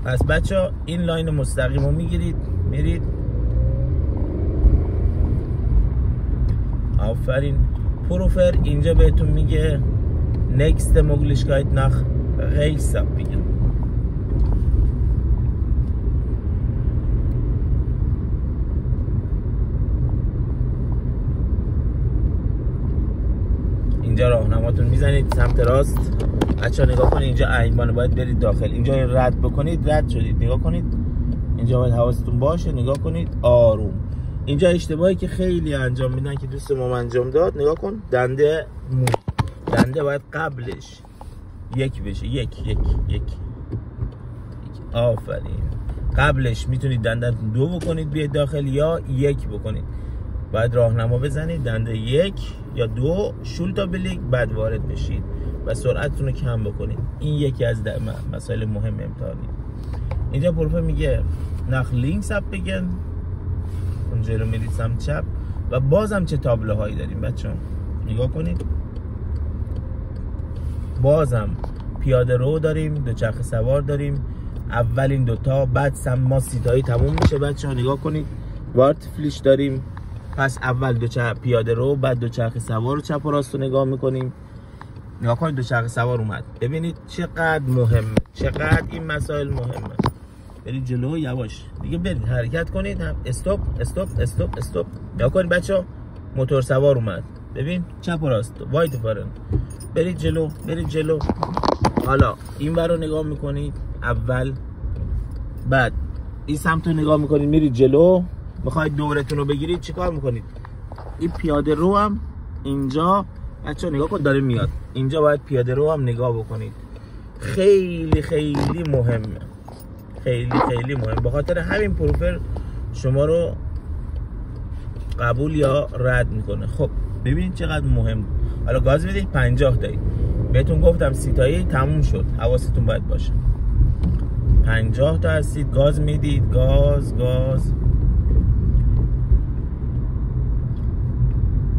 پس بچه ها این لاین مستقیم رو میگیرید میرید. آفرین. پروفر اینجا بهتون میگه next Möglichkeit nach rechts abbiegen. اینجا راهنماتون میزنید سمت راست. بچه ها نگاه کنید اینجا ایوانه، باید برید داخل. اینجا رد بکنید، رد شدید. نگاه کنید اینجا باید حواستون باشه. نگاه کنید آروم. اینجا اشتباهی که خیلی انجام میدن که دوست ما انجام داد، نگاه کن دنده باید قبلش یک بشه. یک آفرین. قبلش میتونید دنده 2 بکنید بیاید داخل یا 1 بکنید. باید راهنما بزنید دنده 1 یا 2 شولتا بلیک، بعد وارد بشید و سرعتتون رو کم بکنید. این یکی از مسائل مهم امتحانی. اینجا پروفه میگه nach links abbiegen، اونجا رو میرید سمت چپ. و بازم چه تابلوهایی داریم بچه‌ها نگاه کنید. بازم پیاده رو داریم، دوچرخه سوار داریم. اول این دوتا، بعد ما سیتایی تموم میشه بچه‌ها. نگاه کنید وارت فلیش داریم. پس اول پیاده رو، بعد دوچرخه سوار رو چپ و راست رو نگاه میکنیم. نگاه کنید دوچرخه سوار اومد. ببینید چقدر مهمه، چقدر این مسائل مهمه. برید جلو یواش دیگه، برید حرکت کنید. هم استاپ استاپ استاپ استاپ. نگاه کنید بچه‌ها موتور سوار اومد. ببین چپ و راست وایت فارن. برید جلو برید جلو. حالا این ور رو نگاه میکنید اول، بعد این سمت رو نگاه میکنید میرید جلو. میخواید دورتون رو بگیرید چیکار میکنید؟ این پیاده رو هم اینجا بچه‌ها نگاه کن داره میاد. اینجا باید پیاده رو هم نگاه بکنید. خیلی خیلی مهمه، خیلی خیلی مهم. به خاطر همین پروفر شما رو قبول یا رد میکنه. خب ببینید چقدر مهم. حالا گاز بدید 50 دارید. بهتون گفتم سیتایی تموم شد، حواستون باید باشه. 50 تا هستید، گاز میدید. گاز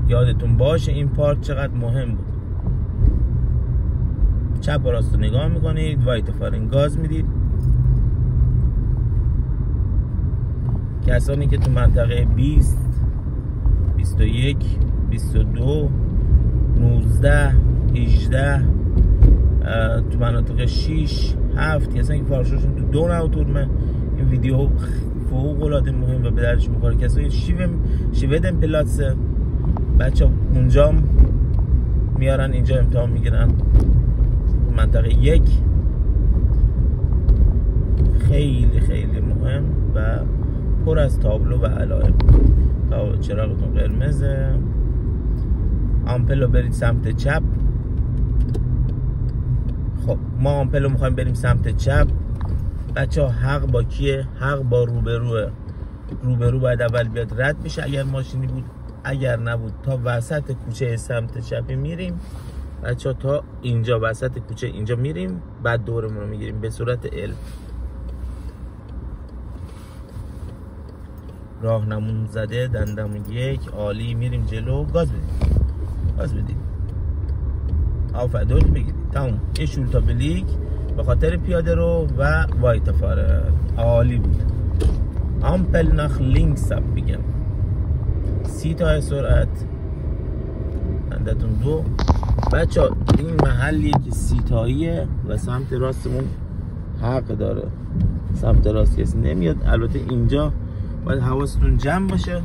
یادتون باشه این پارت چقدر مهم بود. چپ و راست رو نگاه میکنید. وایت فارن گاز میدید. کسانی که تو منطقه 20 21 22 19 18 تو مناطق 6 7 کسانی که فارششون تو 2 نوتورمه، این ویدیو فوق العاده مهم و به دردش میخوره. کسایی شیودن پلاتس بچه اونجا میارن اینجا امتحان میگیرن. منطقه 1 خیلی خیلی مهم و پر از تابلو و علائم. چراغتون قرمزه. آمپل رو برید سمت چپ. خب ما آمپل رو میخوایم بریم سمت چپ. بچه ها حق با کیه؟ حق با روبروه. روبرو باید اول بیاد رد بشه اگر ماشینی بود، اگر نبود تا وسط کوچه سمت چپ میریم بچه ها. تا اینجا وسط کوچه اینجا میریم، بعد دورمون رو میگیریم به صورت ال. راهنمون زده دندمون 1 عالی. میریم جلو. گاز بدید گاز بدید. آفرین دوش بگیرید. تموم. یه شولتا بلیک به خاطر پیاده رو و وایت فارن. عالی بود. آمپل ناخ لینکس اب بگم 30 تا سرعت. دندتون 2. بچه ها این محلی که 30 تاییه و سمت راستمون حق داره. سمت راست کسی نمیاد. البته اینجا باید حواستون جمع باشه.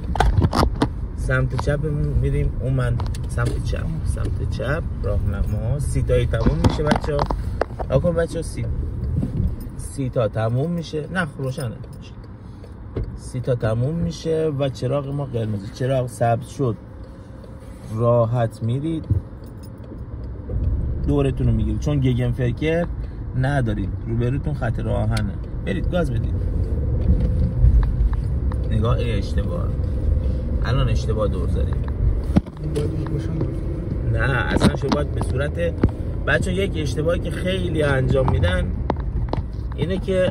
سمت چپ میریم اون سمت چپ راهنما. 30 تایی تموم میشه بچه ها. آقا بچه ها 30 تا تموم میشه. نه روشنه. 30 تا تموم میشه و چراغ ما قرمزه. چراغ سبز شد راحت میرید دورتون رو میگیرید، چون گگن فرکر ندارید، روبروتون خط راهنه. برید گاز بدید. نگاه اشتباه. الان اشتباه دور زدید. نه اصلا شما باید به صورت بچه. یک اشتباهی که خیلی انجام میدن اینه که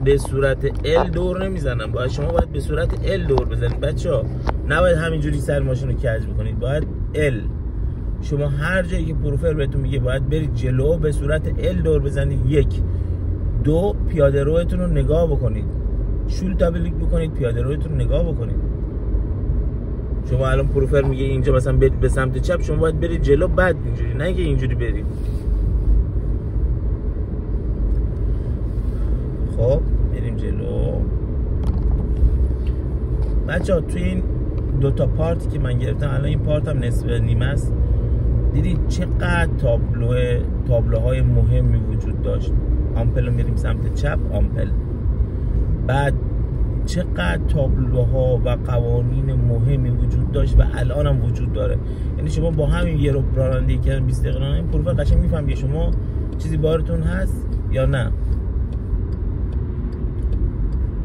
به صورت ال دور نمیزنن. باید شما باید به صورت ال دور بزنید بچه ها. نباید همینجوری سر ماشین رو کج بکنید. باید ال. شما هر جایی که پروفر بهتون میگه باید برید جلو به صورت ال دور بزنید. 1 2 پیاده رویتون رو نگاه بکنید، شول تبلیغ بکنید، پیاده رویتون رو نگاه بکنید. شما الان پروفر میگه اینجا مثلا برید به سمت چپ، شما باید برید جلو، بعد اینجوری، نه که اینجوری برید. خب بریم جلو. بچه‌ها توی این 2 تا پارتی که من گرفتم، الان این پارت هم نصف نیمه است، دیدید چقدر تابلوهای مهمی وجود داشت. آمپل رو میریم سمت چپ، آمپل. بعد چقدر تابلوها و قوانین مهمی وجود داشت و الان هم وجود داره. یعنی شما با همین یه رانندگی کردن 20 دقیقه این پروفر قشنگ میفهمید شما چیزی بارتون هست یا نه.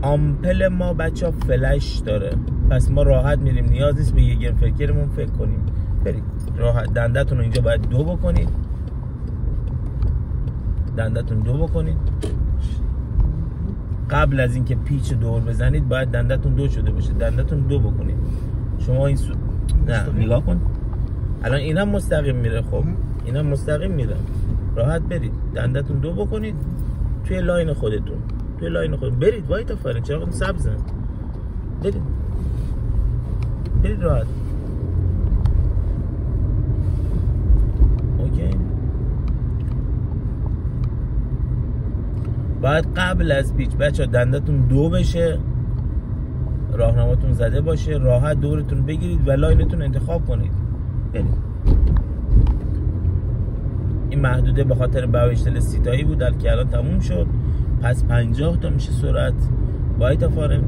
آمپل ما بچه ها فلش داره، پس ما راحت میریم، نیاز نیست به یه گرم فکرمون فکر کنیم. برید راحت. دندتون رو اینجا باید 2 بکنید، دندتون 2 بکنید. قبل از اینکه پیچ دور بزنید باید دندتون 2 شده باشه، دندتون 2 بکنید. شما این نه نگاه کن، الان این هم مستقیم میره. خب این هم مستقیم میره، راحت برید، دندتون 2 بکنید توی لاین خودتون، توی لاین خود برید. وای تا فرق چرا سبزه، برید راحت. اوکی. باید قبل از پیچ بچه دندتون 2 بشه، راهنماتون زده باشه، راحت دورتون بگیرید و لاینتون انتخاب کنید. برید. این محدوده به خاطر بوشتل سیتایی بود که الان تموم شد، پس 50 تا میشه سرعت. باید تفارم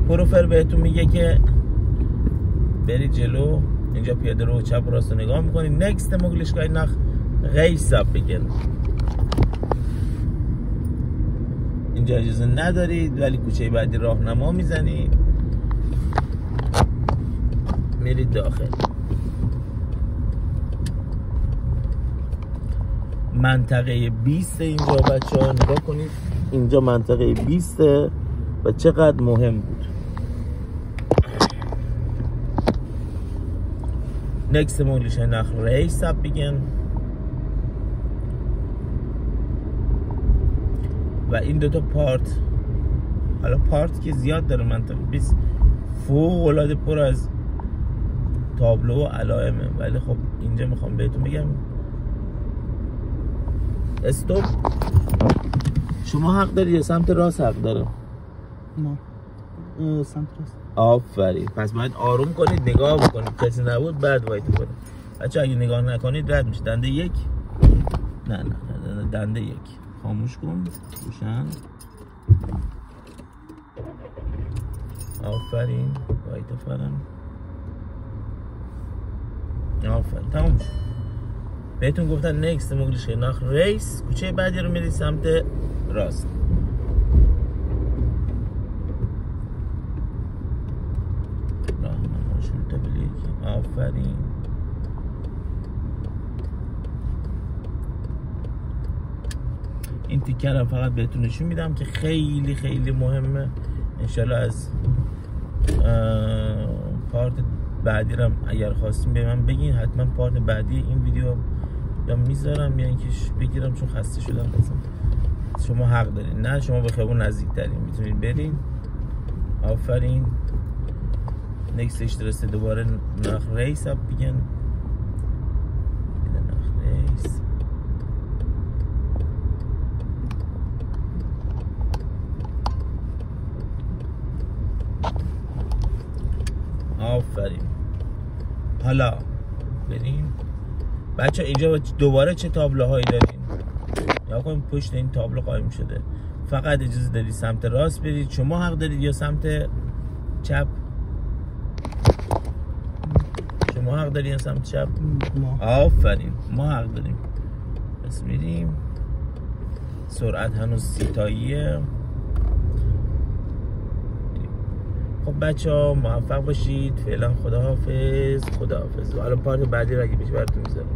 پروفر بهتون میگه که برید جلو. اینجا پیاده رو چپ و راست نگاه میکنید. نکست möglichkeit nach rechts abbiegen. اینجا اجازه ندارید ولی کوچه بعدی راهنما میزنید، میرید داخل. منطقه 20 اینجا بچه ها نگاه کنید، اینجا منطقه 20 و چقدر مهم بود. Nächste Möglichkeit nach rechts abbiegen. و این 2 تا پارت، حالا پارت که زیاد داره، منطقه 20 فوق العاده پر از تابلو و علائمه، ولی خب اینجا میخوام بهتون بگم استوب. شما حق دارید یا سمت راست حق داره؟ نه سمت راست. آفرین. پس باید آروم کنید، نگاه بکنید، کسی نبود بعد وایت کنید. بچه اگه نگاه نکنید رد میشه. دنده 1 نه دنده 1 خاموش کن روشن. آفرین. وایت فرن. آفرین. تموم شد. بهتون گفتن نکست möglichkeit nach rechts. کوچه بعدی رو میرید سمت راست. راهنما شروع تبلیغ. آفرین. این تیکر هم فقط بهتون نشون میدم که خیلی خیلی مهمه. انشالله از پارت بعدی رو اگر خواستیم به من بگین، حتما پارت بعدی این ویدیو یا میذارم یا اینکه بگیرم چون خسته شدم. شما حق دارین، نه شما به خیابون نزدیک ترین میتونید برین. آفرین. نکستش درسته. دوباره nach rechts abbiegen. nach rechts. آفرین. حالا بریم بچه اینجا دوباره چه تابلوهایی داریم؟ یا کنیم پشت این تابلو قایم شده. فقط اجازه دارید سمت راست برید. شما حق دارید یا سمت چپ؟ شما حق دارید یا سمت چپ؟ آفرین. ما حق داریم. پس میریم. سرعت هنوز 30 تاییه. خب بچه ها موفق باشید. فعلا خداحافظ. خداحافظ. حالا پارت بعدی رو اگه بشه براتون میذارم.